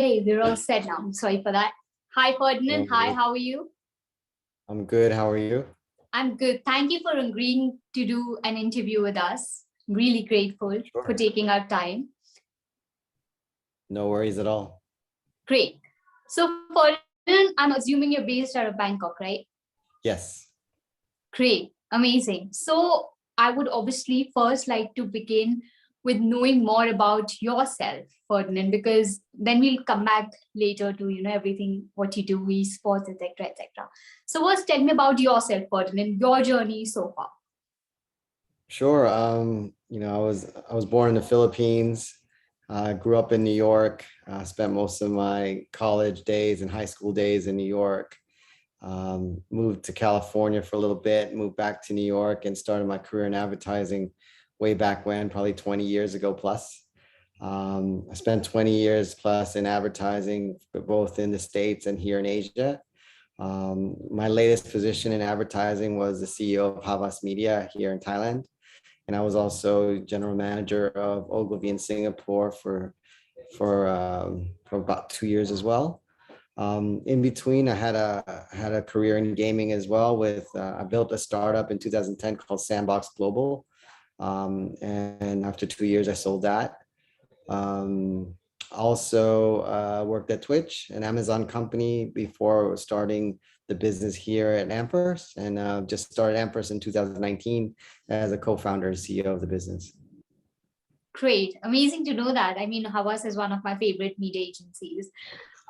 Okay, we're all set now. Sorry for that. Hi, No Ferdinand. Hi, worries. how are you? I'm good. How are you? I'm good. Thank you for agreeing to do an interview with us. Really grateful for Sure. taking our time. No worries at all. Great. So, Ferdinand, I'm assuming you're based out of Bangkok, right? Yes. Great. Amazing. So, I would obviously first like to begin with knowing more about yourself, Ferdinand, because then we'll come back later to everything what you do, esports, etc., etc. So, first, tell me about yourself, Ferdinand, your journey so far. Sure. I was born in the Philippines. Grew up in New York. Spent most of my college days and high school days in New York. Moved to California for a little bit, moved back to New York and started my career in advertising way back when, probably 20 years ago plus. I spent 20 years plus in advertising, both in the States and here in Asia. My latest position in advertising was the CEO of Havas Media here in Thailand. And I was also general manager of Ogilvy in Singapore for about 2 years as well. In between, I had a career in gaming as well. I built a startup in 2010 called Sandbox Global, and after 2 years, I sold that. Um, Also worked at Twitch, an Amazon company, before starting the business here at Ampverse, and just started Ampverse in 2019 as a co-founder and CEO of the business. Great. Amazing to know that. I mean, Havas is one of my favorite media agencies.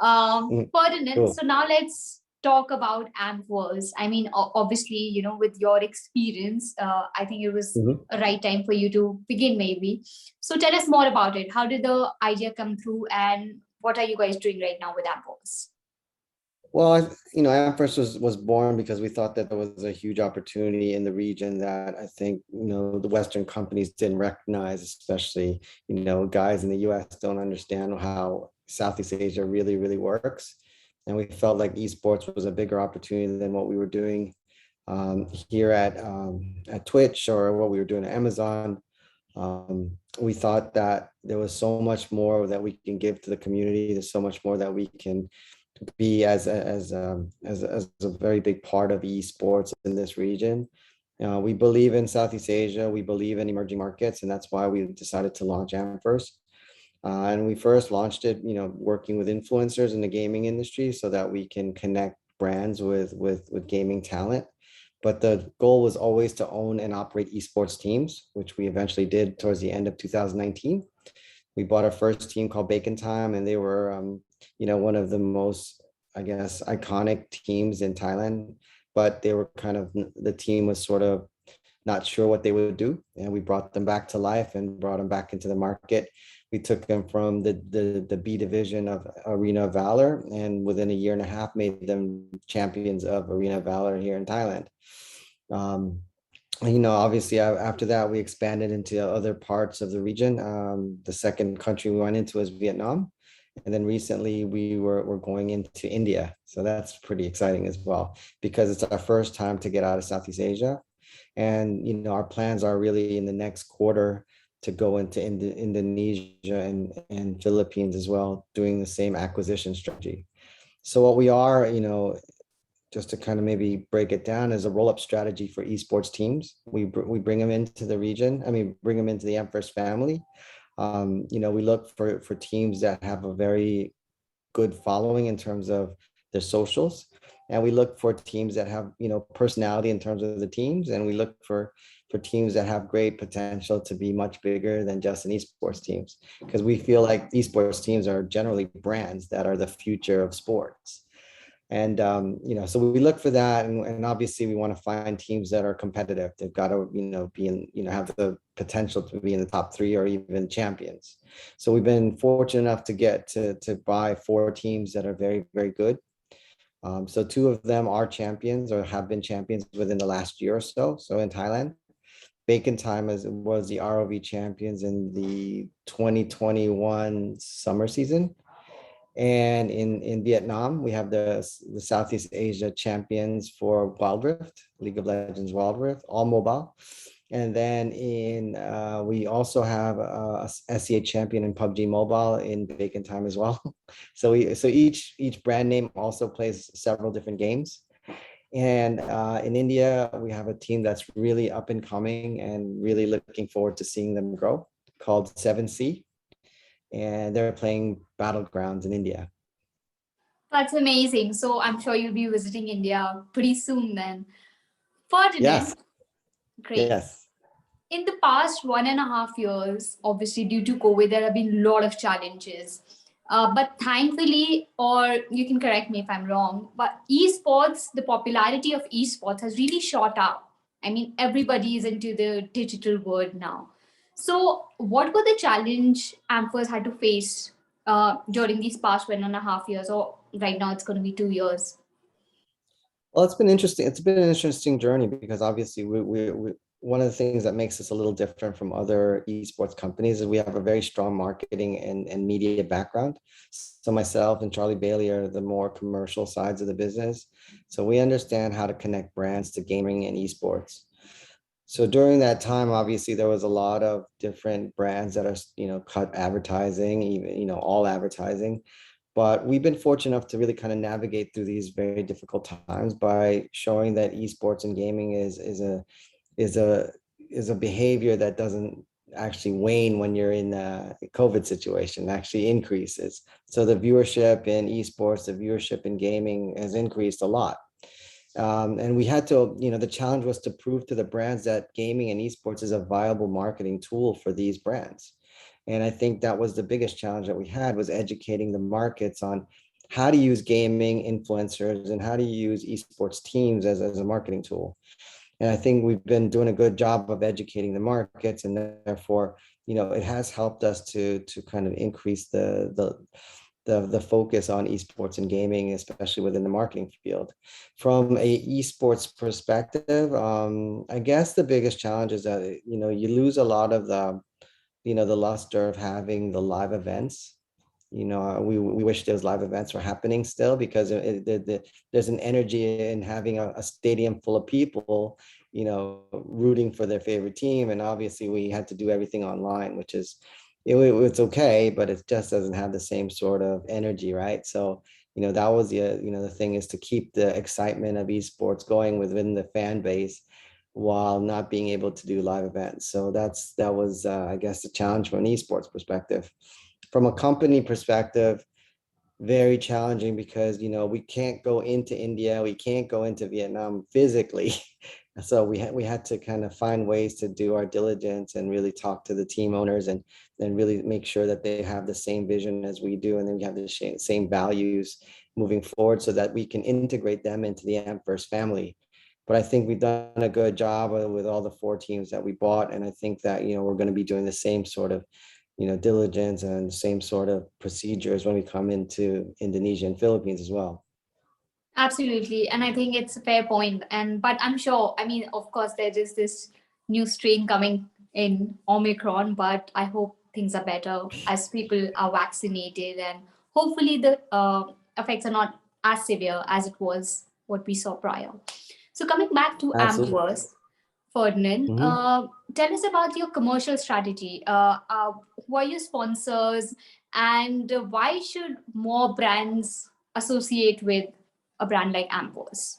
Mm, Ferdinand, cool. so now let's talk about Ampverse. I mean, obviously, with your experience, I think it was Mhm. a right time for you to begin, maybe. So tell us more about it. How did the idea come through, and what are you guys doing right now with Ampverse? Well, Ampverse was born because we thought that there was a huge opportunity in the region that I think, the Western companies didn't recognize, especially, guys in the US don't understand how Southeast Asia really, really works. And we felt like esports was a bigger opportunity than what we were doing here at Twitch or what we were doing at Amazon. We thought that there was so much more that we can give to the community. There's so much more that we can be as a very big part of esports in this region. We believe in Southeast Asia. We believe in emerging markets, and that's why we decided to launch Ampverse. And we first launched it, working with influencers in the gaming industry so that we can connect brands with gaming talent. But the goal was always to own and operate esports teams, which we eventually did towards the end of 2019. We bought our first team called Bacon Time, and they were, one of the most, I guess, iconic teams in Thailand. But they were the team was sort of not sure what they would do, and we brought them back to life and brought them back into the market. We took them from the B division of Arena of Valor, and within a year and a half, made them champions of Arena of Valor here in Thailand. Um, Obviously after that, we expanded into other parts of the region. The second country we went into was Vietnam. And then recently we're going into India. So that's pretty exciting as well, because it's our first time to get out of Southeast Asia. And, our plans are really in the next quarter to go into Indonesia and Philippines as well, doing the same acquisition strategy. So what we are, just to kind of maybe break it down, as a roll-up strategy for esports teams. We bring them into the region. I mean, bring them into the Ampverse family. We look for teams that have a very good following in terms of their socials, and we look for teams that have personality in terms of the teams, and we look for teams that have great potential to be much bigger than just an esports teams, because we feel like esports teams are generally brands that are the future of sports. And so we look for that, and obviously we want to find teams that are competitive. They've got to be in, have the potential to be in the top three or even champions. So we've been fortunate enough to get to buy 4 teams that are very, very good. So 2 of them are champions or have been champions within the last year or so. So in Thailand, Bacon Time was the ROV champions in the 2021 summer season. And in Vietnam, we have the Southeast Asia champions for Wild Rift, League of Legends Wild Rift, all mobile. And then we also have a SEA champion in PUBG Mobile in Bacon Time as well. So each brand name also plays several different games. And in India, we have a team that's really up and coming and really looking forward to seeing them grow, called 7C. And they're playing Battlegrounds in India. That's amazing. So I'm sure you'll be visiting India pretty soon then. Ferdinand, Yes, great. yes. In the past 1.5 years, obviously due to COVID, there have been a lot of challenges. But thankfully, or you can correct me if I'm wrong, but esports, the popularity of esports has really shot up. I mean, everybody is into the digital world now. So, what were the challenge Ampers had to face during these past 1.5 years, or right now it's going to be 2 years? Well, it's been interesting. It's been an interesting journey because obviously we one of the things that makes us a little different from other esports companies is we have a very strong marketing and media background. So myself and Charlie Bailey are the more commercial sides of the business. So we understand how to connect brands to gaming and esports. So during that time, obviously there was a lot of different brands that are, cut advertising, even, all advertising. But we've been fortunate enough to really kind of navigate through these very difficult times by showing that esports and gaming is a is a behavior that doesn't actually wane when you're in a COVID situation, actually increases. So the viewership in esports, the viewership in gaming has increased a lot. And we had to, the challenge was to prove to the brands that gaming and esports is a viable marketing tool for these brands. And I think that was the biggest challenge that we had, was educating the markets on how to use gaming influencers and how to use esports teams as a marketing tool. And I think we've been doing a good job of educating the markets, and therefore, it has helped us to kind of increase the focus on esports and gaming, especially within the marketing field. From a esports perspective, I guess the biggest challenge is that you lose a lot of the luster of having the live events. We wish those live events were happening still, because there's an energy in having a stadium full of people, rooting for their favorite team. And obviously we had to do everything online, which is, it's okay, but it just doesn't have the same sort of energy, right? So, that was the thing, is to keep the excitement of esports going within the fan base while not being able to do live events. So that was, I guess, the challenge from an esports perspective. From a company perspective, very challenging, because we can't go into India, we can't go into Vietnam physically. So we had to kind of find ways to do our diligence and really talk to the team owners and really make sure that they have the same vision as we do, and then we have the same values moving forward, so that we can integrate them into the Ampverse family. But I think we've done a good job with all the 4 teams that we bought, and I think that we're going to be doing the same sort of diligence and same sort of procedures when we come into Indonesia and Philippines as well. Absolutely. And I think it's a fair point. And but I'm sure, I mean, of course, there is this new strain coming in Omicron, but I hope things are better as people are vaccinated, and hopefully the effects are not as severe as it was what we saw prior. So coming back to Absolutely. Ampverse, Ferdinand, Mhm. tell us about your commercial strategy. Who are your sponsors, and why should more brands associate with a brand like Ampos?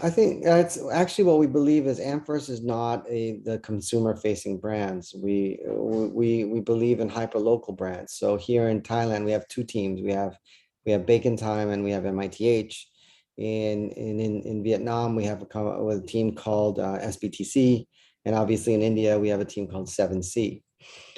I think that's actually what we believe is Ampverse is not the consumer facing brands. We believe in hyper local brands. So here in Thailand, we have 2 teams. We have Bacon Time and we have MITH. In Vietnam, we have a team called SBTC, and obviously in India, we have a team called 7C.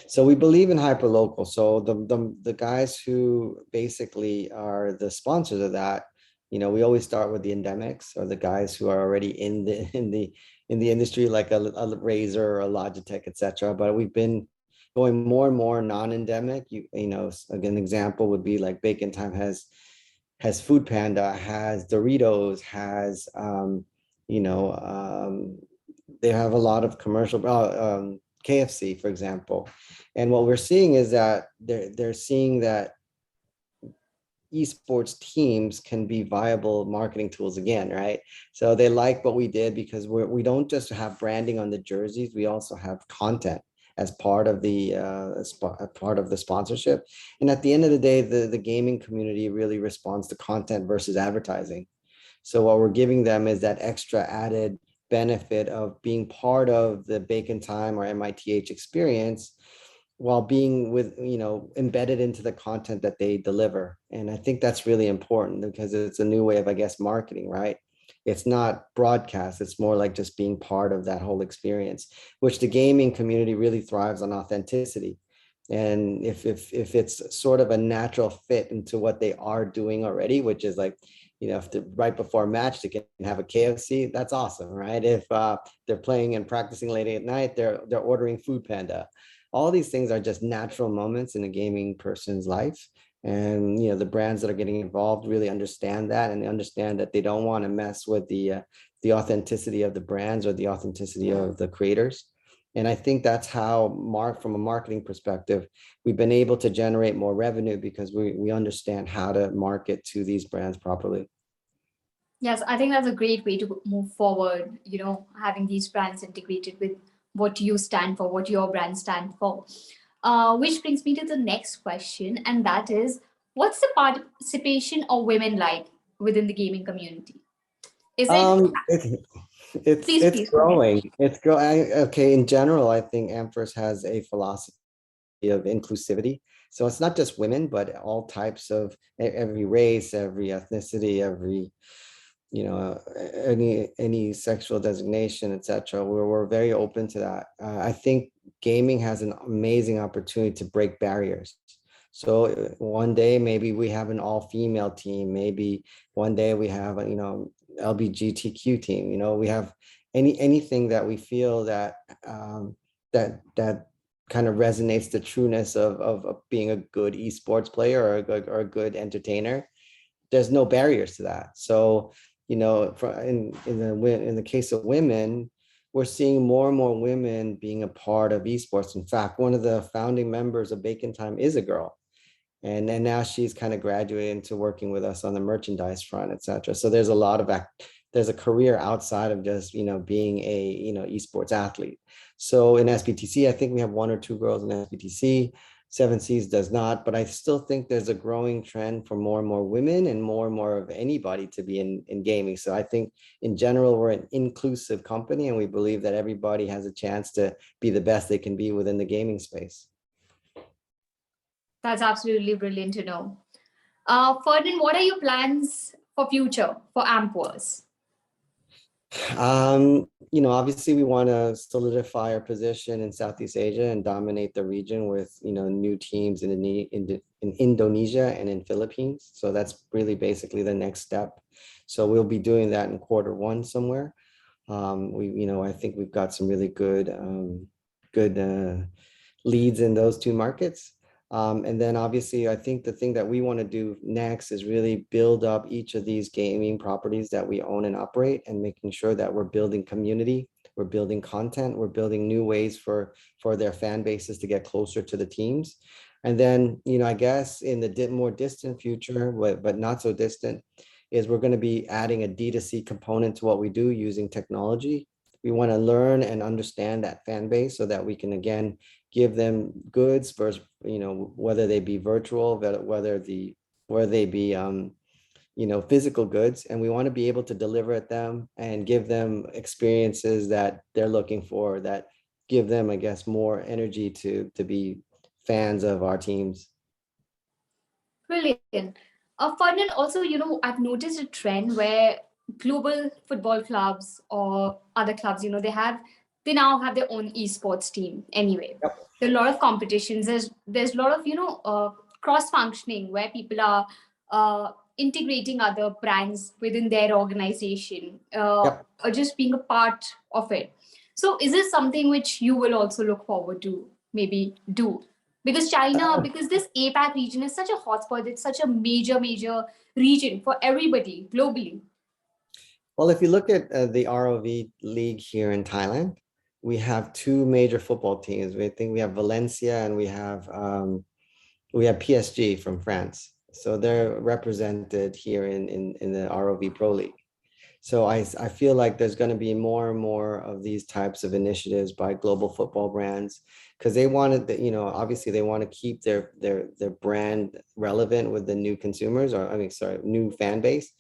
So we believe in hyper local. So the guys who basically are the sponsors of that, we always start with the endemics, or the guys who are already in the industry, like a Razer or a Logitech, etc. But we've been going more and more non-endemic. An example would be like Bacon Time has Food Panda, has Doritos, has they have a lot of commercial, KFC, for example. And what we're seeing is that they're seeing that esports teams can be viable marketing tools again, right? So they like what we did because we don't just have branding on the jerseys, we also have content as part of the part of the sponsorship. And at the end of the day, the gaming community really responds to content versus advertising. So what we're giving them is that extra added benefit of being part of the Bacon Time or MITH experience while being with, embedded into the content that they deliver. And I think that's really important because it's a new way of, I guess, marketing, right? It's not broadcast, it's more like just being part of that whole experience, which the gaming community really thrives on authenticity. And if it's sort of a natural fit into what they are doing already, which is like, if the right before a match they can have a KFC, that's awesome, right? If they're playing and practicing late at night, they're ordering Food Panda. All these things are just natural moments in a gaming person's life. And the brands that are getting involved really understand that, and they understand that they don't want to mess with the authenticity of the brands or the authenticity of the creators. And I think that's how, from a marketing perspective, we've been able to generate more revenue because we understand how to market to these brands properly. Yes, I think that's a great way to move forward, having these brands integrated with what you stand for, what your brand stand for. Which brings me to the next question, and that is, what's the participation of women like within the gaming community? Is it, It, it's please, it's please go ahead. growing. It's growing. Okay, in general, I think Ampverse has a philosophy of inclusivity. So it's not just women, but all types of every race, every ethnicity, every any sexual designation, etc. We're very open to that. I think gaming has an amazing opportunity to break barriers. So one day maybe we have an all-female team. Maybe one day we have a LGBTQ team. We have anything that we feel that that kind of resonates the trueness of being a good esports player or a good entertainer. There's no barriers to that. So in the case of women, we're seeing more and more women being a part of esports. In fact, one of the founding members of Bacon Time is a girl. And now she's kind of graduated into working with us on the merchandise front, et cetera. So there's a lot of there's a career outside of just, being a, esports athlete. So in SBTC, I think we have one or two girls in SBTC. Seven Seas does not, but I still think there's a growing trend for more and more women and more of anybody to be in gaming. So I think in general, we're an inclusive company, and we believe that everybody has a chance to be the best they can be within the gaming space. That's absolutely brilliant to know. Ferdinand, what are your plans for future for Ampverse? Obviously we want to solidify our position in Southeast Asia and dominate the region with, new teams in Indonesia and in Philippines. So that's really basically the next step. So we'll be doing that in Q1 somewhere. I think we've got some really good leads in those two markets. And then obviously, I think the thing that we want to do next is really build up each of these gaming properties that we own and operate, and making sure that we're building community, we're building content, we're building new ways for their fan bases to get closer to the teams. And then, I guess in the more distant future, but not so distant, is we're going to be adding a D2C component to what we do using technology. We want to learn and understand that fan base so that we can, again, give them goods versus, whether they be virtual, whether they be, physical goods. And we want to be able to deliver at them and give them experiences that they're looking for, that give them, I guess, more energy to be fans of our teams. Brilliant. Ferdinand, also, I've noticed a trend where global football clubs or other clubs, they now have their own esports team anyway. Yep. There are a lot of competitions. There's a lot of, cross functioning where people are integrating other brands within their organization, Yep. or just being a part of it. So is this something which you will also look forward to maybe do? Because because this APAC region is such a hotspot, it's such a major region for everybody globally. Well, if you look at the ROV league here in Thailand, we have two major football teams. We have Valencia and we have PSG from France. So they're represented here in the ROV Pro League. So I feel like there's going to be more and more of these types of initiatives by global football brands, because they wanted that, obviously they want to keep their brand relevant with the new consumers, or I mean, sorry, new fan base.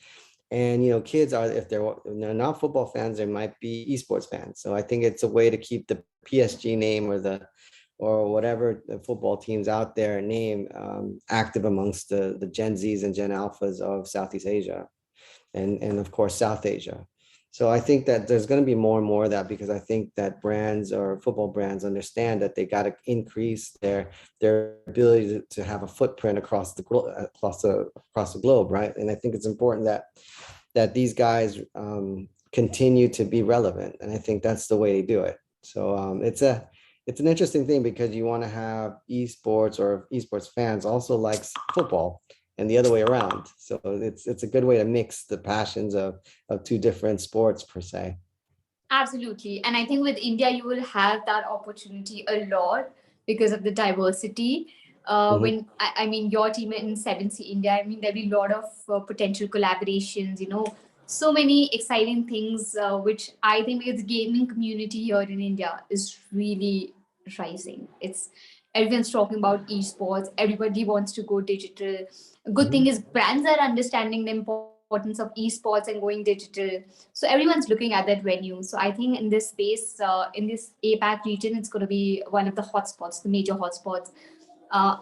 And kids are, if they're not football fans, they might be esports fans. So I think it's a way to keep the PSG name or whatever the football teams out there name active amongst the Gen Zs and Gen Alphas of Southeast Asia and of course South Asia. So I think that there's going to be more and more of that, because I think that brands or football brands understand that they got to increase their ability to have a footprint across the globe, right? And I think it's important that these guys continue to be relevant, and I think that's the way to do it. So it's an interesting thing, because you want to have esports, or esports fans also likes football, and the other way around. So it's a good way to mix the passions of two different sports per se. Absolutely. And I think with India, you will have that opportunity a lot because of the diversity. Mhm. I mean, your team in 7C India, I mean, there'll be a lot of potential collaborations, so many exciting things, which I think its gaming community here in India is really rising. Everyone's talking about esports, everybody wants to go digital. Good thing Mhm. is brands are understanding the importance of esports and going digital, so everyone's looking at that venue. So I think in this space, in this APAC region, it's going to be one of the hotspots, the major hotspots,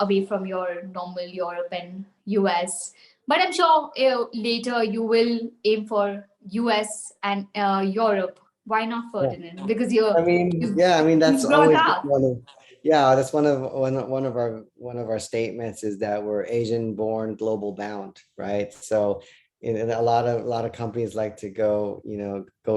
away from your normal Europe and US. But I'm sure later you will aim for US and Europe. Why not, Yeah. Ferdinand? Because you're I mean, you yeah, I mean, that's you brought always been up. that's one of our statements, is that we're Asian born, global bound, right? So a lot of companies like to go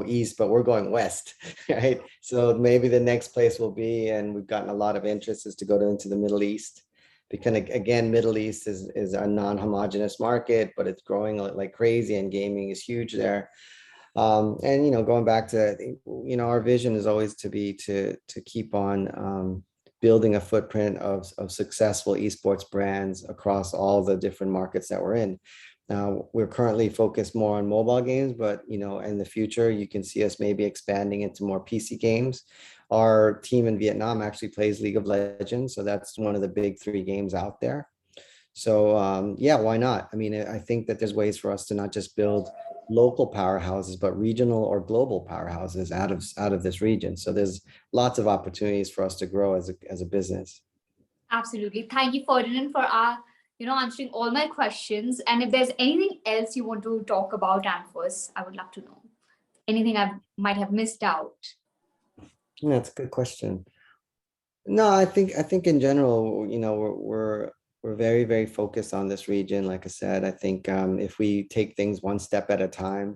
east, but we're going west, right? So maybe the next place will be, and we've gotten a lot of interest, is to go into the Middle East, because again, Middle East is a non-homogeneous market, but it's growing like crazy, and gaming is huge there. And going back to, our vision is always to keep on building a footprint of successful esports brands across all the different markets that we're in. Now, we're currently focused more on mobile games, but in the future, you can see us maybe expanding into more PC games. Our team in Vietnam actually plays League of Legends, so that's one of the big three games out there. So yeah, why not? I mean, I think that there's ways for us to not just build local powerhouses, but regional or global powerhouses out of this region. So there's lots of opportunities for us to grow as a business. Absolutely. Thank you, Ferdinand, for answering all my questions. And if there's anything else you want to talk about Ampverse, I would love to know. Anything I might have missed out. Yeah, that's a good question. No, I think in general, we're very, very focused on this region. Like I said, I think if we take things one step at a time,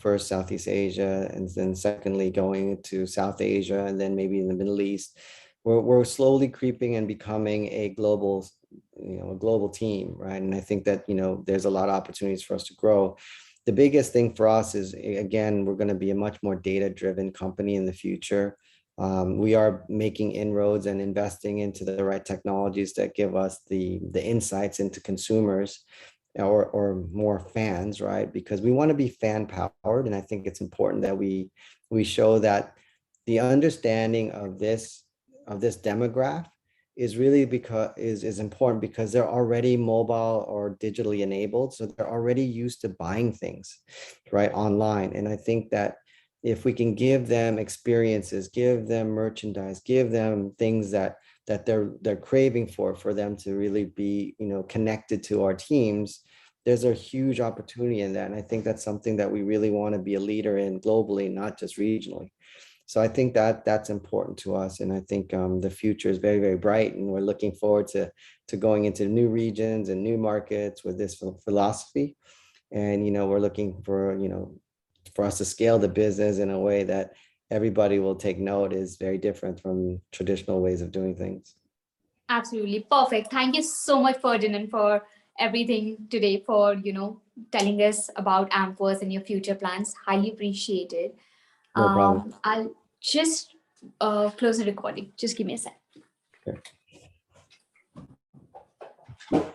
first Southeast Asia, and then secondly going to South Asia, and then maybe in the Middle East, we're slowly creeping and becoming a global team, right? And I think that there's a lot of opportunities for us to grow. The biggest thing for us is, again, we're going to be a much more data-driven company in the future. We are making inroads and investing into the right technologies that give us the insights into consumers, or more fans, right? Because we want to be fan powered, and I think it's important that we show that the understanding of this demographic is really is important, because they're already mobile or digitally enabled, so they're already used to buying things right online. And I think that if we can give them experiences, give them merchandise, give them things that they're craving for them to really be connected to our teams, there's a huge opportunity in that. And I think that's something that we really want to be a leader in globally, not just regionally. So I think that that's important to us, and I think the future is very, very bright, and we're looking forward to going into new regions and new markets with this philosophy. And we're looking for us to scale the business in a way that everybody will take note is very different from traditional ways of doing things. Absolutely. Perfect. Thank you so much, Ferdinand, for everything today, for, telling us about Ampverse and your future plans. Highly appreciated. No problem. I'll just close the recording. Just give me a sec. Okay.